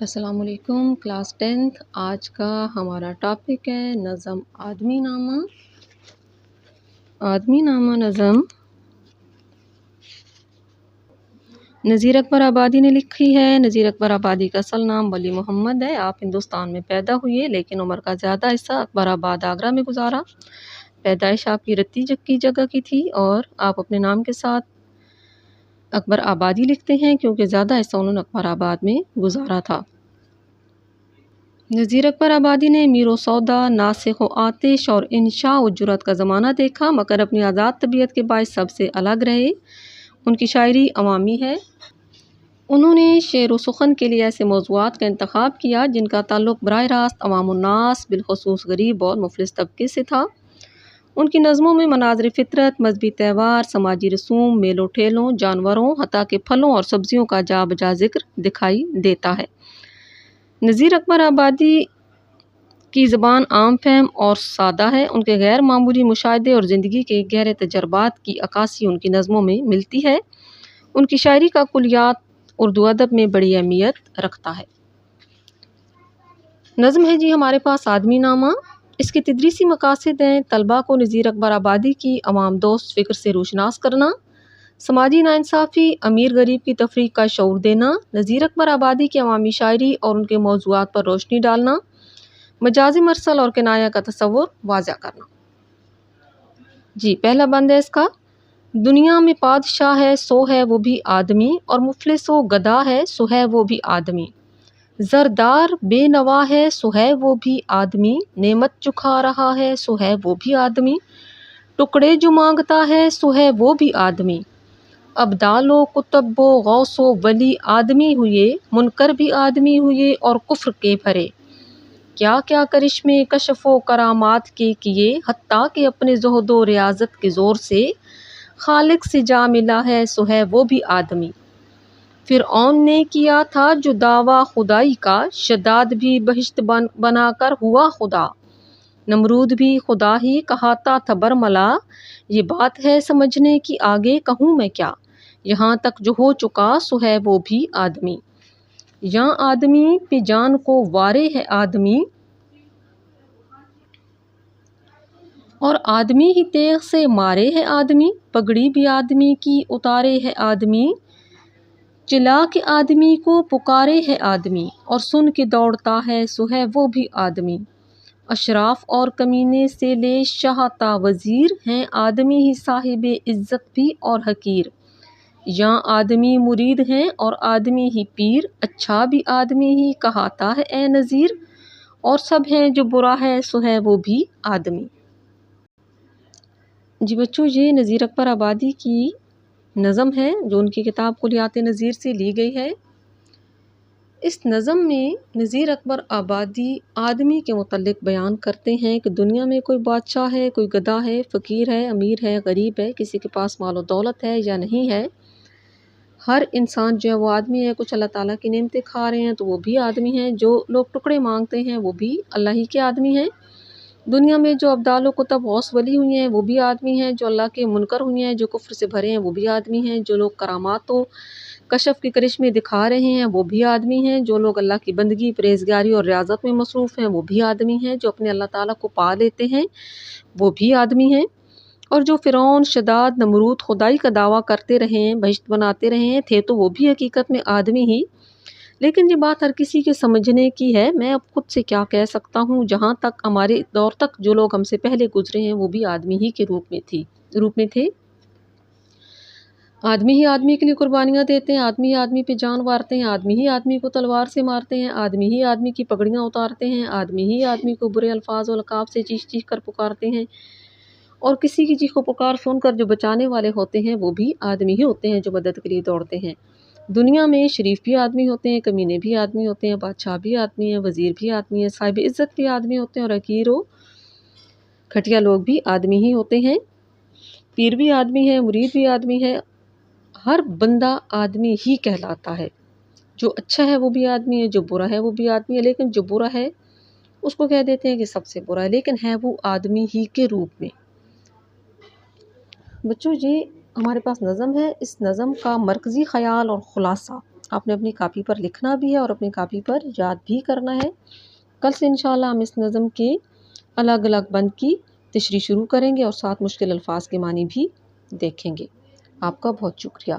السلام علیکم class 10th۔ آج کا ہمارا ٹاپک ہے نظم آدمی نامہ۔ آدمی نامہ نظم نذیر اکبر آبادی نے لکھی ہے۔ نذیر اکبر آبادی کا اصل نام ولی محمد ہے۔ آپ ہندوستان میں پیدا ہوئے لیکن عمر کا زیادہ حصہ اکبر آباد آگرہ میں گزارا۔ پیدائش آپ کی رتی کی جگہ کی تھی اور آپ اپنے نام کے ساتھ اکبر آبادی لکھتے ہیں کیونکہ زیادہ حصہ انہوں نے اکبر آباد میں گزارا تھا۔ نذیر اکبر آبادی نے میر و سودا، ناسخ و آتش اور انشاء و جرأت کا زمانہ دیکھا مگر اپنی آزاد طبیعت کے باعث سب سے الگ رہے۔ ان کی شاعری عوامی ہے۔ انہوں نے شعر و سخن کے لیے ایسے موضوعات کا انتخاب کیا جن کا تعلق براہ راست عوام الناس بالخصوص غریب اور مفلس طبقے سے تھا۔ ان کی نظموں میں مناظر فطرت، مذہبی تہوار، سماجی رسوم، میلوں ٹھیلوں، جانوروں حتیٰ کہ پھلوں اور سبزیوں کا جا بجا ذکر دکھائی دیتا ہے۔ نذیر اکبر آبادی کی زبان عام فہم اور سادہ ہے۔ ان کے غیر معمولی مشاہدے اور زندگی کے گہرے تجربات کی عکاسی ان کی نظموں میں ملتی ہے۔ ان کی شاعری کا کلیات اردو ادب میں بڑی اہمیت رکھتا ہے۔ نظم ہے جی ہمارے پاس آدمی نامہ۔ اس کے تدریسی مقاصد ہیں طلباء کو نذیر اکبر آبادی کی عوام دوست فکر سے روشناس کرنا، سماجی ناانصافی، امیر غریب کی تفریق کا شعور دینا، نذیر اکبر آبادی کی عوامی شاعری اور ان کے موضوعات پر روشنی ڈالنا، مجازی مرسل اور کنایہ کا تصور واضح کرنا۔ جی پہلا بند ہے اس کا: دنیا میں بادشاہ ہے سو ہے وہ بھی آدمی، اور مفلس و گدھا ہے سو ہے وہ بھی آدمی، زردار بے نوا ہے سو ہے وہ بھی آدمی، نعمت جو کھا رہا ہے سو ہے وہ بھی آدمی، ٹکڑے جو مانگتا ہے سو ہے وہ بھی آدمی، ابدال و کتب و غوث و ولی آدمی ہوئے، منکر بھی آدمی ہوئے اور کفر کے بھرے، کیا کیا کرشمے کشف و کرامات کے کیے، حتیٰ کہ اپنے زہد و ریاضت کے زور سے خالق سے جا ملا ہے سو ہے وہ بھی آدمی، فرعون نے کیا تھا جو دعویٰ خدائی کا، شداد بھی بہشت بنا کر ہوا خدا، نمرود بھی خدا ہی کہاتا تھا برملا، یہ بات ہے سمجھنے کی آگے کہوں میں کیا، یہاں تک جو ہو چکا سو ہے وہ بھی آدمی، یاں آدمی پہ جان کو وارے ہے آدمی، اور آدمی ہی تیغ سے مارے ہے آدمی، پگڑی بھی آدمی کی اتارے ہے آدمی، چلا کے آدمی کو پکارے ہے آدمی، اور سن کے دوڑتا ہے سو ہے وہ بھی آدمی، اشراف اور کمینے سے لے شاہ تا وزیر، ہیں آدمی ہی صاحب عزت بھی اور حقیر، یاں آدمی مرید ہیں اور آدمی ہی پیر، اچھا بھی آدمی ہی کہاتا ہے اے نذیر، اور سب ہیں جو برا ہے سو ہے وہ بھی آدمی۔ جی بچوں یہ نذیر اکبر آبادی کی نظم ہے جو ان کی کتاب کلیات نذیر سے لی گئی ہے۔ اس نظم میں نذیر اکبر آبادی آدمی کے متعلق بیان کرتے ہیں کہ دنیا میں کوئی بادشاہ ہے، کوئی گدھا ہے، فقیر ہے، امیر ہے، غریب ہے، کسی کے پاس مال و دولت ہے یا نہیں ہے، ہر انسان جو ہے وہ آدمی ہے۔ کچھ اللہ تعالیٰ کی نعمتیں کھا رہے ہیں تو وہ بھی آدمی ہیں، جو لوگ ٹکڑے مانگتے ہیں وہ بھی اللہ ہی کے آدمی ہیں، دنیا میں جو ابدال و کتب غوث ولی ہوئی ہیں وہ بھی آدمی ہیں، جو اللہ کے منکر ہوئی ہیں، جو کفر سے بھرے ہیں وہ بھی آدمی ہیں، جو لوگ کرامات و کشف کے کرشمے دکھا رہے ہیں وہ بھی آدمی ہیں، جو لوگ اللہ کی بندگی، پرہیزگاری اور ریاضت میں مصروف ہیں وہ بھی آدمی ہیں، جو اپنے اللہ تعالیٰ کو پا لیتے ہیں وہ بھی آدمی ہیں، اور جو فرعون، شداد، نمرود خدائی کا دعویٰ کرتے رہے ہیں، بہشت بناتے رہے ہیں، تھے تو وہ بھی حقیقت میں آدمی ہی، لیکن یہ بات ہر کسی کے سمجھنے کی ہے۔ میں اب خود سے کیا کہہ سکتا ہوں، جہاں تک ہمارے دور تک جو لوگ ہم سے پہلے گزرے ہیں وہ بھی آدمی ہی کے روپ میں تھے۔ آدمی ہی آدمی کے لیے قربانیاں دیتے ہیں، آدمی ہی آدمی پہ جان وارتے ہیں، آدمی ہی آدمی کو تلوار سے مارتے ہیں، آدمی ہی آدمی کی پگڑیاں اتارتے ہیں، آدمی ہی آدمی کو برے الفاظ و القاب سے چیخ چیخ کر پکارتے ہیں، اور کسی کی چیخ و پکار سن کر جو بچانے والے ہوتے ہیں وہ بھی آدمی ہی ہوتے ہیں جو مدد کے لیے دوڑتے ہیں۔ دنیا میں شریف بھی آدمی ہوتے ہیں، کمینے بھی آدمی ہوتے ہیں، بادشاہ بھی آدمی ہیں، وزیر بھی آدمی ہیں، صاحب عزت بھی آدمی ہوتے ہیں، اور حقیر و گھٹیا لوگ بھی آدمی ہی ہوتے ہیں، پیر بھی آدمی ہے، مرید بھی آدمی ہے، ہر بندہ آدمی ہی کہلاتا ہے، جو اچھا ہے وہ بھی آدمی ہے، جو برا ہے وہ بھی آدمی ہے، لیکن جو برا ہے اس کو کہہ دیتے ہیں کہ سب سے برا ہے، لیکن ہے وہ آدمی ہی کے روپ میں۔ بچوں یہ ہمارے پاس نظم ہے، اس نظم کا مرکزی خیال اور خلاصہ آپ نے اپنی کاپی پر لکھنا بھی ہے اور اپنی کاپی پر یاد بھی کرنا ہے۔ کل سے انشاءاللہ ہم اس نظم کے الگ الگ بند کی تشریح شروع کریں گے اور ساتھ مشکل الفاظ کے معنی بھی دیکھیں گے۔ آپ کا بہت شکریہ۔